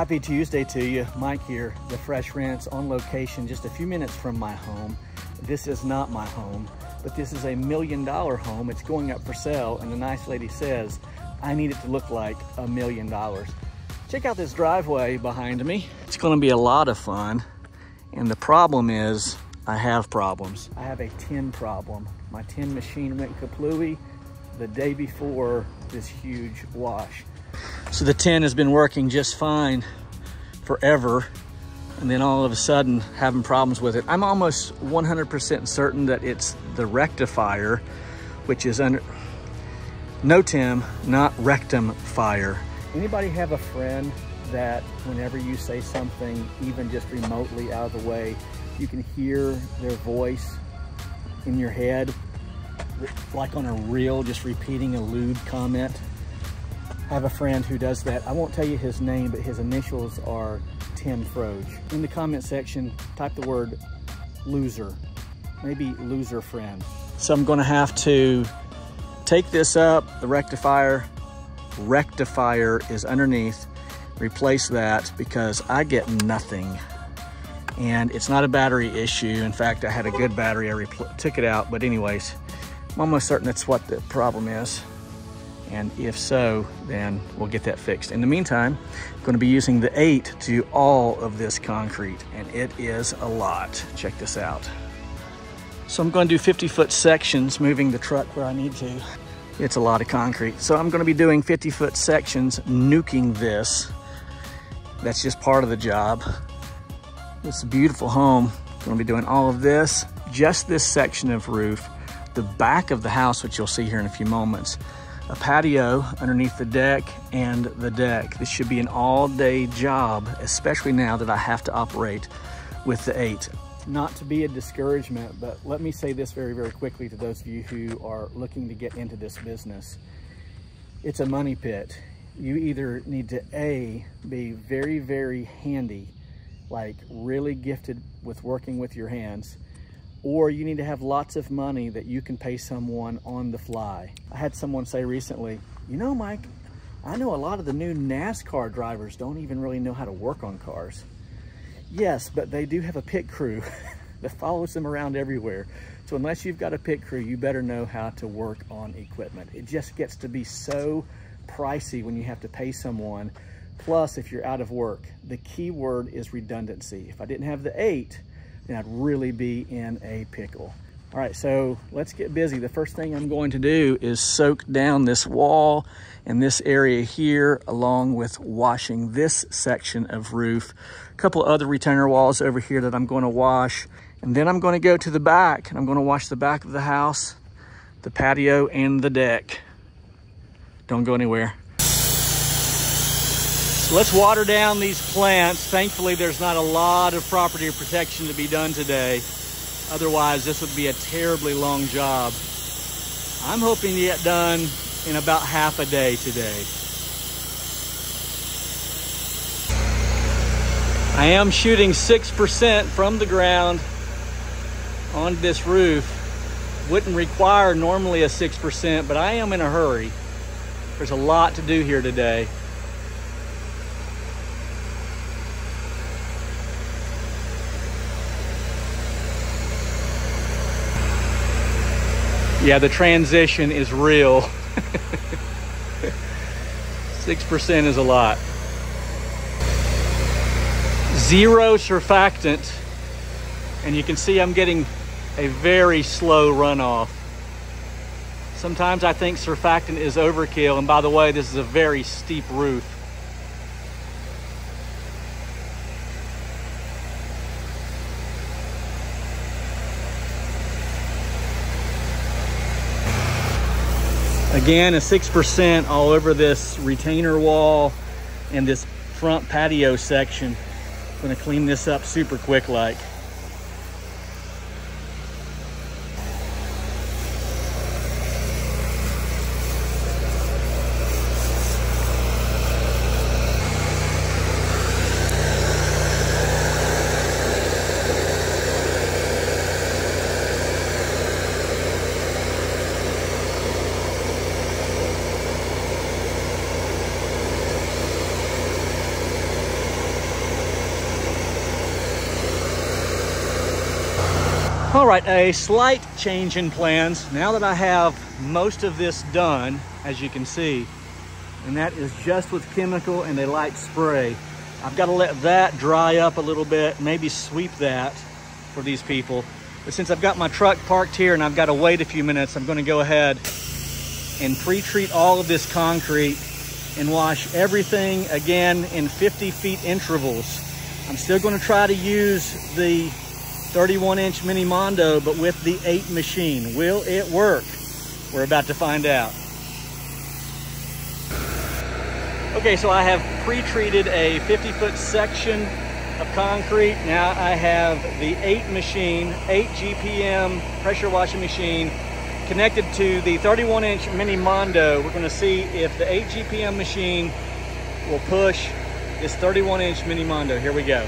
Happy Tuesday to you. Mike here, the Fresh Rents, on location just a few minutes from my home. This is not my home, but this is a $1 million home. It's going up for sale, and the nice lady says, I need it to look like $1 million. Check out this driveway behind me. It's gonna be a lot of fun, and the problem is, I have problems. I have a tin problem. My tin machine went kaplooey the day before this huge wash. So the tin has been working just fine forever, and then all of a sudden having problems with it. I'm almost 100% certain that it's the rectifier, which is under NOTEM, not rectum fire. Anybody have a friend that whenever you say something, even just remotely out of the way, you can hear their voice in your head, like on a reel, just repeating a lewd comment? I have a friend who does that. I won't tell you his name, but his initials are Tim Froge. In the comment section, type the word loser, maybe loser friend. So I'm gonna have to take this up, the rectifier is underneath, replace that because I get nothing. And it's not a battery issue. In fact, I had a good battery, I took it out, but anyways, I'm almost certain that's what the problem is. And if so, then we'll get that fixed. In the meantime, I'm gonna be using the 8 to do all of this concrete, and it is a lot. Check this out. So I'm gonna do 50-foot sections, moving the truck where I need to. It's a lot of concrete. So I'm gonna be doing 50-foot sections, nuking this. That's just part of the job. It's a beautiful home. I'm gonna be doing all of this, just this section of roof, the back of the house, which you'll see here in a few moments, a patio underneath the deck, and the deck. This should be an all-day job, especially now that I have to operate with the 8. Not to be a discouragement, but let me say this very, very quickly to those of you who are looking to get into this business. It's a money pit. You either need to A, be very, very handy, like really gifted with working with your hands, or you need to have lots of money that you can pay someone on the fly. I had someone say recently, you know, Mike, I know a lot of the new NASCAR drivers don't even really know how to work on cars. Yes, but they do have a pit crew that follows them around everywhere. So unless you've got a pit crew, you better know how to work on equipment. It just gets to be so pricey when you have to pay someone. Plus, if you're out of work, the key word is redundancy. If I didn't have the 8, then I'd really be in a pickle. All right, so let's get busy. The first thing I'm going to do is soak down this wall and this area here, along with washing this section of roof. A couple other retainer walls over here that I'm going to wash. And then I'm going to go to the back, and I'm going to wash the back of the house, the patio, and the deck. Don't go anywhere. So let's water down these plants. Thankfully, there's not a lot of property protection to be done today. Otherwise, this would be a terribly long job. I'm hoping to get done in about half a day today. I am shooting 6% from the ground on this roof. Wouldn't require normally a 6%, but I am in a hurry. There's a lot to do here today. Yeah, the transition is real. 6% is a lot. 0 surfactant, and you can see I'm getting a very slow runoff. Sometimes I think surfactant is overkill, and by the way, this is a very steep roof. Again, a 6% all over this retainer wall and this front patio section. I'm gonna clean this up super quick like. All right, a slight change in plans. Now that I have most of this done, as you can see, and that is just with chemical and a light spray. I've got to let that dry up a little bit, maybe sweep that for these people. But since I've got my truck parked here and I've got to wait a few minutes, I'm going to go ahead and pre-treat all of this concrete and wash everything again in 50 feet intervals. I'm still going to try to use the 31-inch Mini Mondo, but with the 8 machine. Will it work? We're about to find out. Okay, so I have pre-treated a 50-foot section of concrete. Now I have the 8 machine, 8 GPM pressure washing machine connected to the 31-inch Mini Mondo. We're going to see if the 8 GPM machine will push this 31-inch Mini Mondo. Here we go.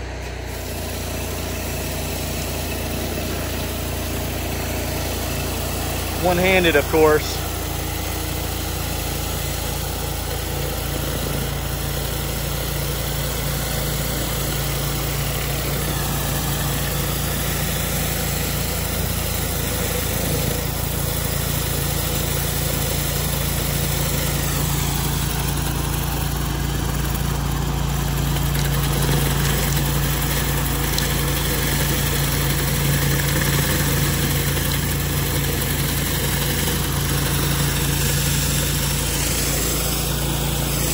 One-handed, of course.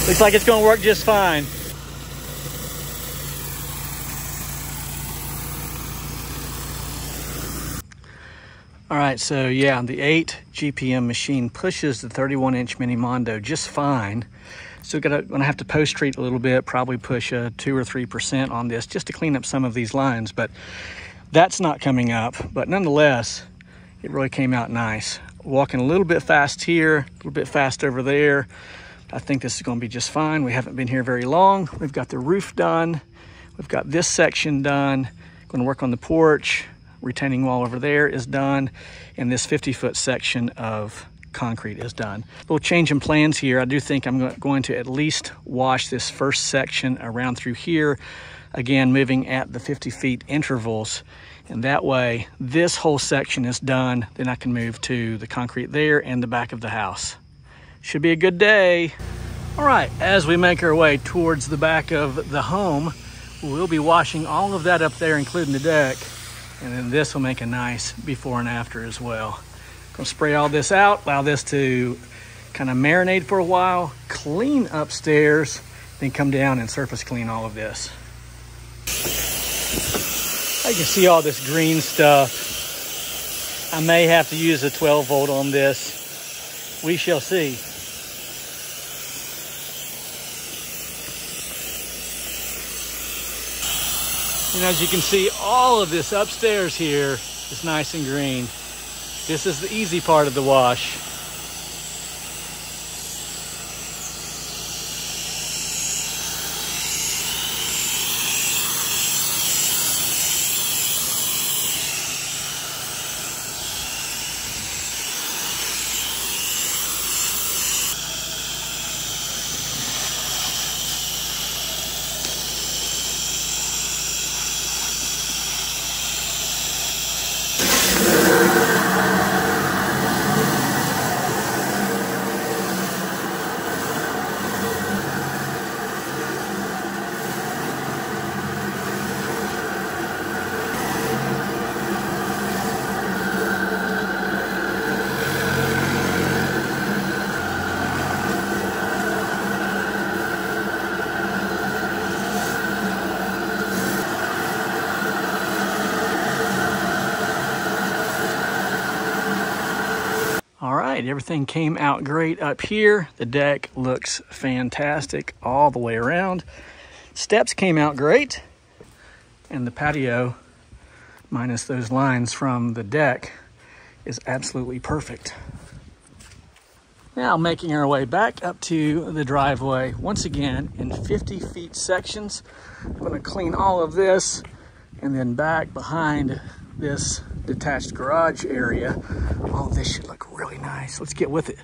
Looks like it's going to work just fine. All right, so yeah, the 8 GPM machine pushes the 31-inch Mini Mondo just fine. Still gonna have to post-treat a little bit, probably push a 2 or 3% on this just to clean up some of these lines, but that's not coming up. But nonetheless, it really came out nice. Walking a little bit fast here, a little bit fast over there. I think this is going to be just fine. We haven't been here very long. We've got the roof done. We've got this section done. Going to work on the porch. Retaining wall over there is done. And this 50-foot section of concrete is done. A little change in plans here. I do think I'm going to at least wash this first section around through here. Again, moving at the 50 feet intervals. And that way, this whole section is done. Then I can move to the concrete there and the back of the house. Should be a good day. All right, as we make our way towards the back of the home, we'll be washing all of that up there, including the deck. And then this will make a nice before and after as well. Gonna spray all this out, allow this to kind of marinate for a while, clean upstairs, then come down and surface clean all of this. I can see all this green stuff. I may have to use a 12 volt on this. We shall see. And as you can see, all of this upstairs here is nice and green. This is the easy part of the wash. Everything came out great up here. The deck looks fantastic all the way around. Steps came out great. And the patio, minus those lines from the deck, is absolutely perfect. Now making our way back up to the driveway, once again in 50 feet sections. I'm gonna clean all of this and then back behind this detached garage area. All of this should look really nice. Let's get with it.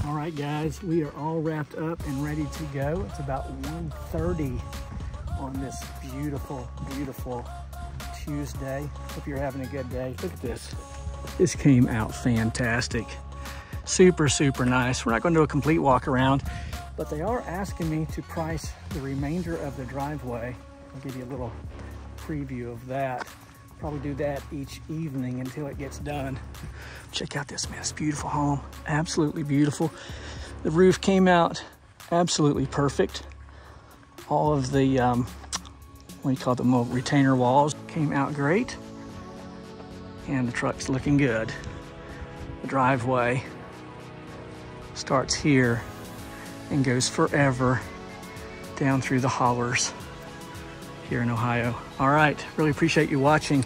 All right, guys, we are all wrapped up and ready to go. It's about 1:30 on this beautiful, beautiful Tuesday. Hope you're having a good day. Look at this. This came out fantastic. Super, super nice. We're not going to do a complete walk around, but they are asking me to price the remainder of the driveway. I'll give you a little preview of that. Probably do that each evening until it gets done. Check out this, man. It's a beautiful home. Absolutely beautiful. The roof came out absolutely perfect. All of the, what do you call them, retainer walls came out great. And the truck's looking good. The driveway starts here and goes forever down through the hollers here in Ohio. All right, really appreciate you watching.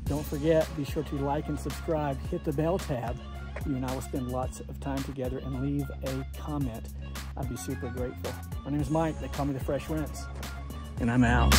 Don't forget, be sure to like and subscribe, hit the bell tab. You and I will spend lots of time together, and leave a comment. I'd be super grateful. My name is Mike, they call me the Fresh Rinse, and I'm out.